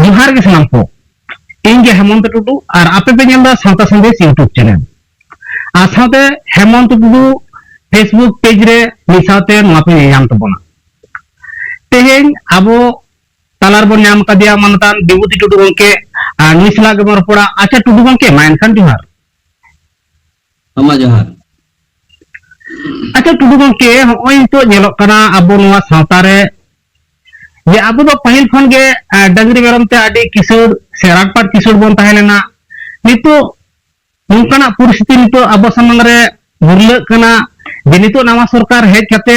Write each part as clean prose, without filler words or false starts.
जोहार के सामान को इन के हेमंत टुडू और आपे पे नेल दा सावता संदेश यूट्यूब चैनल आ साथे हेमंत टुडू फेसबुक पेज रे मिसाते नोपे याम तबना तेहेन आबो तालार बन नाम कदिया मनतान विभूति टुडू गंके निसला के मरपड़ा अच्छा टुडू गंके मानखान जोहार अमा जोहार अच्छा टुडू गंके होय तो नेलो कना आबो नोवा सावता रे जे आबो दो पहिल खन गे डंगरी मेरम ते आडी किशोर से राटपाट किशोर बन ताहेलेना नितो नोंकाना परिस्थिति नितो आबो सामने रे बुरले कना जे नितो नवा सरकार हेज कते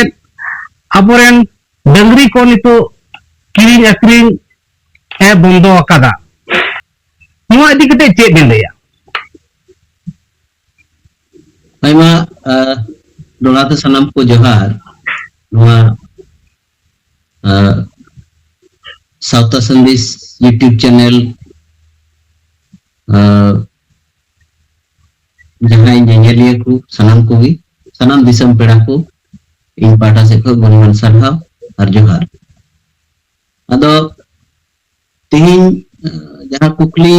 आबोरेन डंगरी को नितो किरिंग अक्रिंग ए बंदो अकादा नोआ इदी कते चे बिन लेया आइमा दोनाते सनम को जोहार नोआ सावता संदेश यूट्यूब चैनल जहां इंजीनियर को सनम को भी सनम दिसम पेड़ा को इन पाटा से को गुणमान सरहाव और जोहार अदो तिहिन जहां कुकली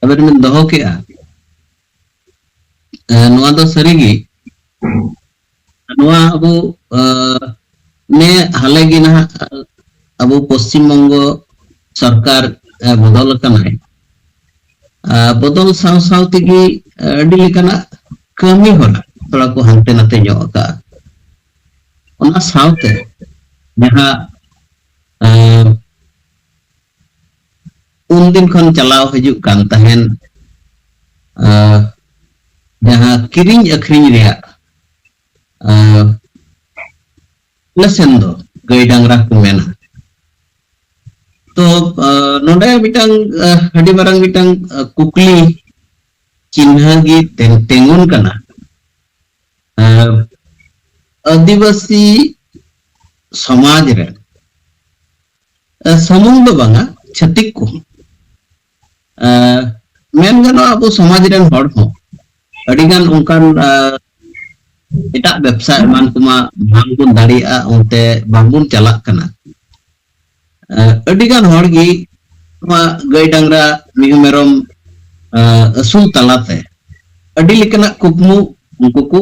अबर में दोहो के नोआ दो सरीगी नोआ अबो ने हाले गी ना अब पश्चिम बंगो सरकार बदल कनाय बदल साव साव तेगी अडी लेकाना कमी होला थोड़ा को हंते नाते ᱧᱚᱜ का ओना सावते जहां उन दिन खन चलाव हजू कान तहन जहां किरिंग अखरिंग रिया लसन दो गई डांगरा को मेना तो नोडे मिटंग हडी मारंग मिटंग कुकली चिन्ह गी तेंगुन कना आदिवासी समाज रे समुंग दो बांगा छतिक को मेन गनो अब समाज रे हड़ हो अडिगान उनकान एटा व्यवसाय मान कुमा बांगुन दाड़िया उनते बांगुन चला कना अडिगान हड़गी गई डांगरा मिहु मेरम असुल तलाते अडी लेकना कुकमु उनको को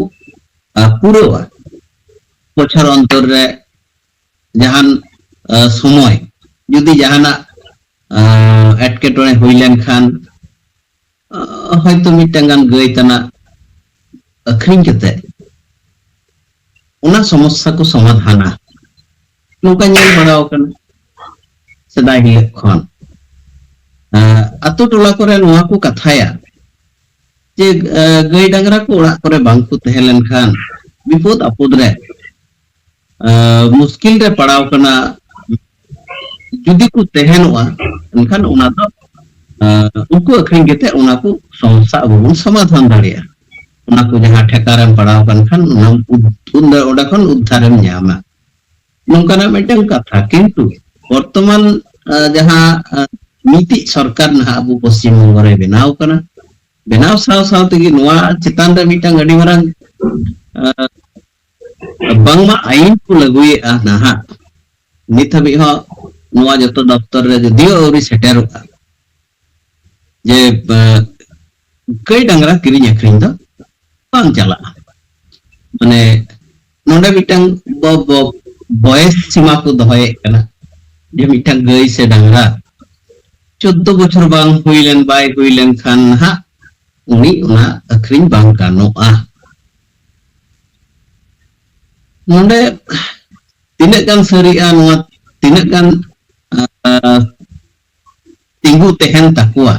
पुरोवा बछर अंतर रे जहान समय जुदी जहाना एटकेटोने हुइलेन खान हयतो मिटंगान गई तना अखरिंग कते उना समस्या को समाधाना नोका नेल बड़ाव कना सदाई हिले खन अतो टोला करे नोआ को कथाया जे गई डांगरा को ओड़ा करे बांग को तहेलेन खान विपद आपद रे मुश्किल रे पड़ाव कना जुदी को तहेनवा एनखान उना तो उनको अखरिंग केते उना को समस्या अब समाधान दाड़िया उना को जहां ठेकारेम पड़ाव कन खान उना ओड़ा खन उद्धारम न्यामा नोंकाना मिटंग कथा किंतु वर्तमान जहां नीति सरकार ना अब पश्चिम बंग रे बनाव कना बनाव साव साव तेगी नोआ चितान रे मिटंग अडी मारंग बांगमा आईन को लगुए नाहा नित हबी हो नोआ जतो दफ्तर रे जदियो औरी सेटेरोगा जे कई डांगरा किरिंग अखरिंग दो बांग चला माने नोंडे मिटंग बयस सीमा को दोहये कना जे मिटंग गई से डांगरा 14 बछर बांग हुइलेन बाय हुइलेन खान हा उनी उना अखरिंग बांग गानोआ नोंडे तिने गान सरिया नोआ तिने गान तिंगु तेहन ताकुआ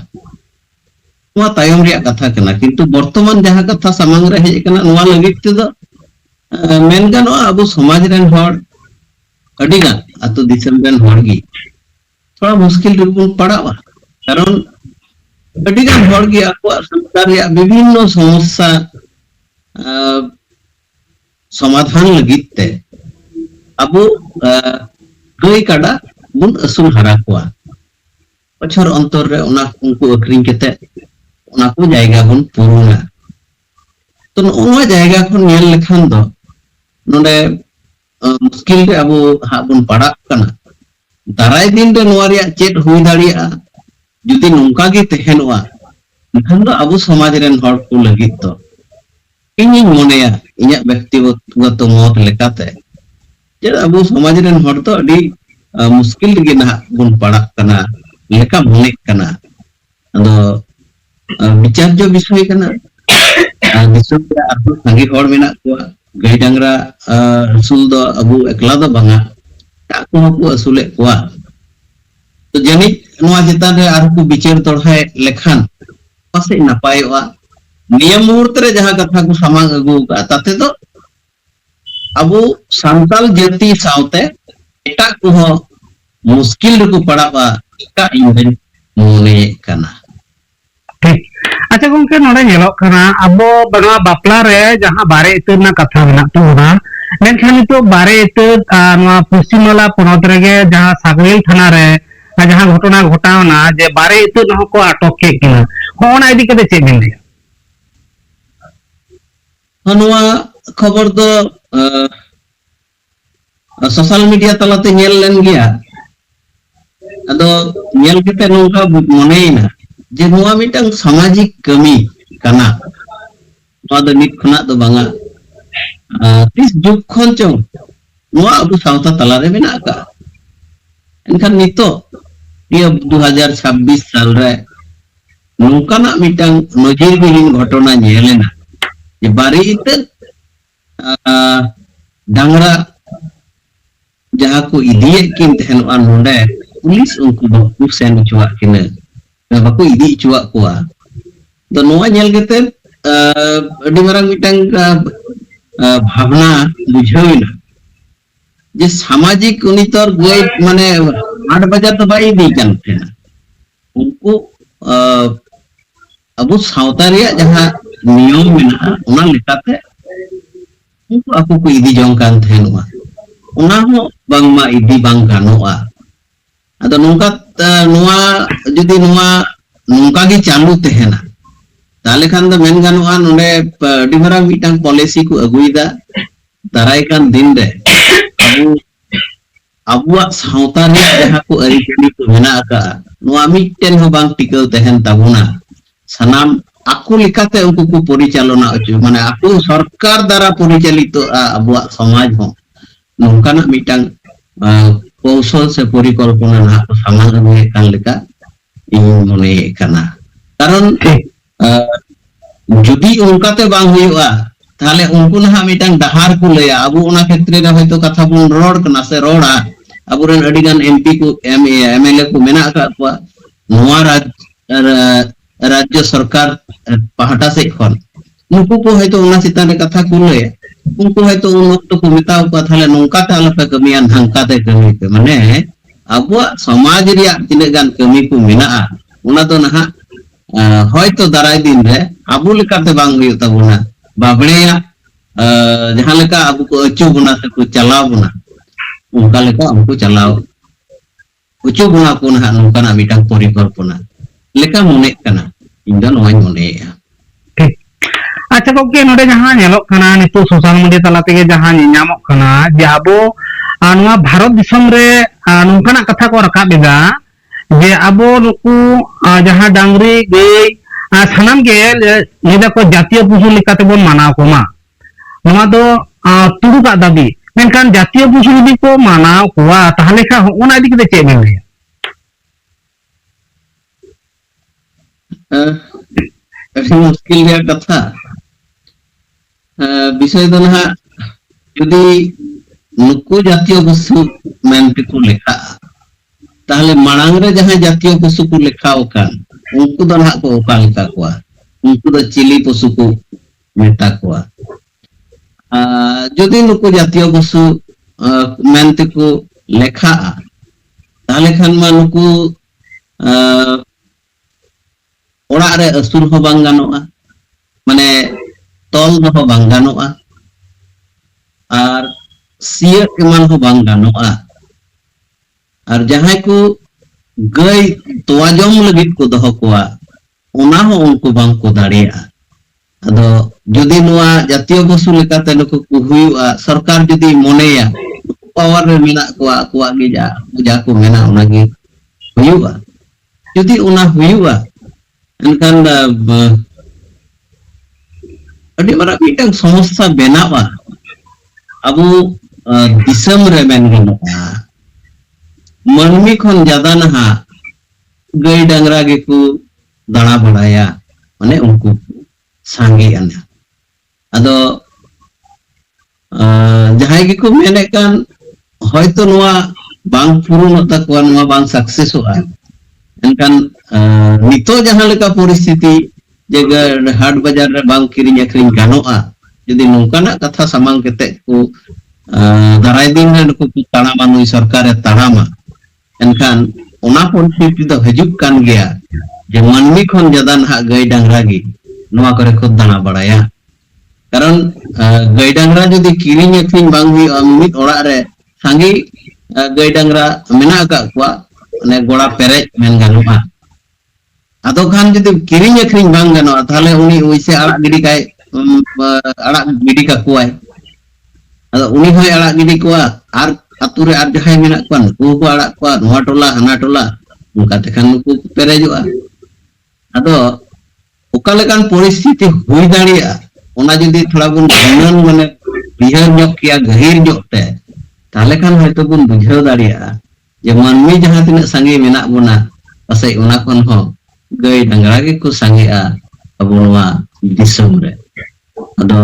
नोआ तायम रिया कथा कना किंतु वर्तमान जहां कथा सामंग रे हेज कना नोआ लगित ते मेन गानोआ अब समाज रेन हड़ अडिगान अतो दिसम रेन हड़गी थोड़ा मुश्किल रिबुन पड़ावा कारण अडिगान हड़गी आको सरकार या विभिन्न समस्या समाधान लगित ते अब गई काडा बुन असुल हरा कोआ बछर अंतर रे उना उनको अखरिंग केते उना को जायगा बुन पुरुना तो नोआ जायगा को नेल लेखान दो नोडे मुश्किल रे अब हा बुन पड़ा कना दाराय दिन रे नोआ रिया चेत हुई दाड़िया जुदी नोंका गे तहेनोआ एनखान दो अबो समाज रेन हर को लगित तो इᱧ मोनेया इᱧ व्यक्तिगत मत लेकाते जे अबो समाज रेन हर तो अडी मुश्किल गे ना बुन पड़ा कना लेका मोने कना अदो विचार जो विषय कना दिसुम रे आरु संगी हर मेना को गाय डांगरा असूल दो अबो एकला दो बांगा ताको को असुले को तो जनी नोआ चितान रे आरु को विचार तोड़ाय लेखान पासे नापायोआ नियम मुहूर्त रे जहां कथा को सामांग अगु का ताते तो अबो सांताल जाति सावते एटा को मुश्किल रे को पड़ावा का इंजन मोने कना ठीक अच्छा गंके नोडे नेलो कना अब बनवा बापला रे जहां बारे इतर ना कथा मेना तोना मेनखान तो बारे इतर नवा पश्चिम बांला पोनत रेगे जहां सागवेल थाना रे जहां घटना घटावना जे बारे इतर न को अटक के किना होना इदी कते चे बिन लिया नोआ खबर दो सोशल मीडिया तलाते नेल लेन गया अदो नेल केते नोका मोनेना जे नोआ मिटंग सामाजिक कमी कना नोआ दो नित खना दो बांगा तीस जुग खन चो नोआ अबु सावता तला रे मेना का एनखान नितो ये 2026 साल रे नोकाना मिटंग नजिर बिहीन घटना नेलेना ये बारी इते डांगरा जहां को इदिए किन तहनवा नोंडे पुलिस उनको बाकु सेन चुआ किने बाकु इदी चुआ कोआ तो नोआ नेल केते अडी मारंग मिटंग भावना बुझाविना जे सामाजिक उनितर गई माने 8 बजे तो बाई दी कान थेना उनको अबु सावता रिया जहां नियम मेना उना लेकाते उनको aku को इदी जों कान थेनवा उना हो बांगमा इदी बांग गानोआ अदो नोंका नोआ जुदी नोआ नोंका गी चालू तहेना ताले खान द मेन गानोआ नोडे अडी मारंग मिटंग पॉलिसी को अगुइदा दाराय कान दिन रे अबु अबुआ सावता रे जहां को अरिकली को मेना का नोआ मिटेन हो बांग टिकल तहेन ताबुना सनाम aku लिखाते उनको को परिचालना अचु माने aku सरकार द्वारा परिचालित अबुआ समाज हो नोंकाना मिटंग कौशल से परिकल्पना ना को सामान में कान लेका इन मने काना कारण जुदी उनकाते बांग हुआ ताले उनको ना मिटंग डहार को लेया अबु उना क्षेत्र रे हयतो कथा बुन रोड कना से रोडा अबुरन अडिगान एमपी को एमएलए को मेना का नोआ राज्य सरकार पहाटा से खन उनको को हयतो उना चितान रे कथा को ले उनको हयतो उन वक्त को मिताव को थाले नोंका ते आलपे कमियान ढंका ते कमी पे माने अबुआ समाज रिया तिने गान कमी को मेना उना तो ना हयतो दाराय दिन रे अबु लेकाते बांग हुई तबुना बाबड़ेया जहां लेका अबु को अचु बुना से को चलाव बुना उनका लेका हमको चलाव अचु बुना को ना नोंका ना मिटांग परिकल्पना लेका मोने कना इंदा नोय मोने ठीक अच्छा गंके नोडे जहां नेलो कना नितो सोशल मीडिया तला तेगे जहां न्यामो कना जे अबो नोआ भारत दिसम रे नोंकाना कथा को रका बेदा जे अबो नुकु जहां डांगरी गई सानाम के निदा को जातीय पशु लेकाते बोन मानाव को मा नोआ दो तुरु का दाबी मेनखान जातीय पशु यदि को मानाव कोआ ताहले खा ओना इदी केते चे बेन लिया मुश्किल रे कथा विषय दो ना यदि नुकु जातीय पशु मेनते को लेखा ताहले मांग रे जहां जातीय पशु को लेखाव कान उनको दो ना को ओका लेखा कोआ उनको दो चिली पशु को मेता कोआ यदि नुकु जातीय पशु मेनते को लेखा ताहले खान मा नुकु ओड़ा रे असुर हो बांग गानोआ माने तल हो बांग गानोआ और सिया एमान हो बांग गानोआ और जहां को गई तोवा जम लगित को दहो कोआ ओना हो उनको बांग को दाड़िया अदो जदि नोआ जातीय पशु लेकाते नुकु को हुआ सरकार जदि मोनेया पावर रे मेना को गे जा को मेना उना गे हुयुआ जुदी उना हुयुआ एनकान अभी मारा मिटang समस्या बेनावा अबु दिसम रे मेन गनोआ मनमी खन ज्यादा नहा गई डांगरा गे को दाणा बड़ाया माने उनको सांगे आना अदो जहां गे को मेने कान হয়তো নোয়া বাং পূরণ তাকুয়া নোয়া বাং সাকসেস হোয়া এনকান নিতো জাহাं লেকা পরিস্থিতি যে হাট বাজার রে বাং কিরিং আখরিং গানোa যদি নংকানা কথা সামাং কেতে কো দারাই দিন রে নুকু তাড়ামা নুই সরকারে তাড়ামা এনকান ওনা পরিস্থিতি ᱫᱚ ᱦᱤᱡᱩᱜ ᱠᱟᱱ ᱜᱮᱭᱟ যে মানমি খন ᱡᱟᱫᱟ ᱱᱟᱦᱟᱜ ᱜᱟᱹᱭ ᱰᱟᱝᱨᱟ ᱜᱮ ᱱᱚᱣᱟ ᱠᱚᱨᱮ ᱠᱚ ᱫᱟᱬᱟ ᱵᱟᱲᱟᱭᱟ কারণ গাই ডাংরা যদি কিরিং আখরিং বাং হুᱭᱩᱜᱼᱟ মিমিত ওড়াᱜ রে सांगे गई डांगरा मेना का कुआ ने गोड़ा पेरेज मेन गानुआ आदो खान जदि किरिंग अखरिंग बांग गानुआ ताले उनी ओइसे आड़ा गिडी काय आड़ा गिडी का कुआय आदो उनी होय आड़ा गिडी कुआ आर आतु रे आर जहाय मेना कुआ नुकु को आड़ा कुआ नोआ टोला हना टोला उनका तेखान नुकु पेरेजोआ आदो ओका लेकान परिस्थिति हुई दाड़िया ओना जदि थोड़ा बुन गुणन माने बिहार ᱧᱚᱜ किया गहिर ᱧᱚᱜ ते ताले खान हयतो बुन बुझाव दाड़िया जे मानमी जहां तिना सांगे मेना बोना पासे ओना खन हो गई डांगरा गे को सांगेआ अबो नोआ दिसम रे अदो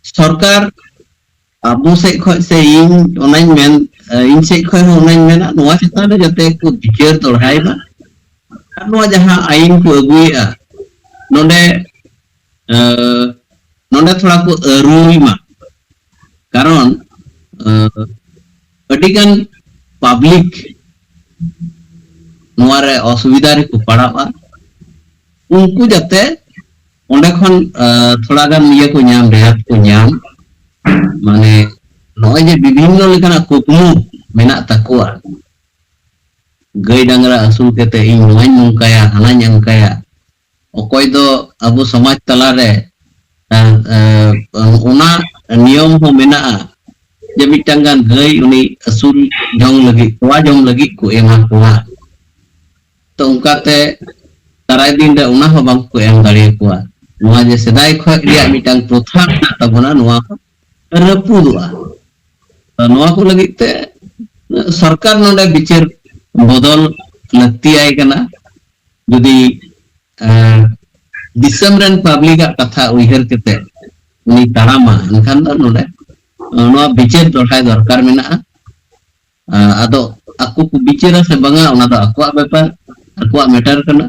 सरकार अबो से खय से इन ओनाई मेन इन से खय हो ओनाई मेना नोआ चितान रे जते को विचार तोड़ाय बा नोआ जहां आइन को अगुएआ नोंडे नोंडे थोड़ा को अरुई मा कारण अडिगान पब्लिक नोआरे असुविधा रे को पड़ावा उनको जाते ओंडे खन थोड़ा गान ये को नाम रेहात को नाम माने नोय जे विभिन्न लेकाना कुकमु मेना ताकुआ गई डांगरा असुल केते इन नोय नंकाया हाना नंकाया ओकोय दो अबो समाज तला रे ओना नियम हो मेना जे मिटांगान गई उनी असुल जंग लगी तोवा जंग लगी को एमा कोआ तो उनकाते ताराय दिन रे उना हो बांग को एम दाड़े कोआ नोआ जे सदाय खय रिया मिटांग प्रथा तबना नोआ रपुदुआ नोआ को लगी ते सरकार नोडे बिचार बदल लक्ति आय कना जदी दिसम रन पब्लिक कथा उइहर केते उनी तारामा एनखान द नोडे नोआ बिचार दोठाय दरकार मेना आदो आकु को बिचारा से बंगा ओना द आकुआ बेपार आकुआ मैटर कना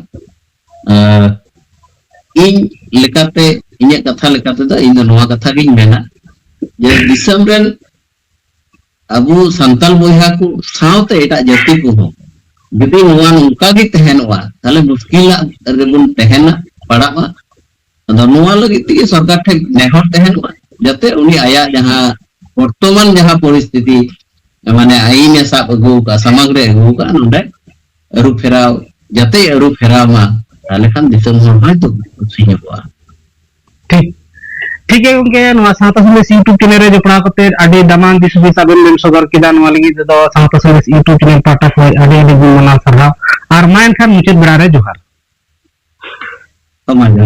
इन लेकाते इने कथा लेकाते द इन नोआ कथा गिन मेना जे दिसम रन अबु संताल बोया को सावते एटा जाति को हो जदि नोआ नोका गे तहनवा ताले मुश्किल रेबुन तहना पड़ावा अदो नोआ लगी ती सरकार ठे नेहर तहनवा जाते उनी आया जहां वर्तमान जहां परिस्थिति माने आईन साब अगु का समग्र अगु का नोडे अरु फेराव जाते अरु फेराव मा ताले खान दिसम हो हाय तो सिनेबा ठीक ठीक है उनके नोआ साता संदेश यूट्यूब चैनल रे जोपड़ा कते आडी दामान दिस बिस आबेन बेन सदर किदा नोआ लगी दो साता संदेश यूट्यूब चैनल पाटा को आडी आडी गुण मना सरहा और मायन खान मुचेद बड़ा रे जोहार तो मान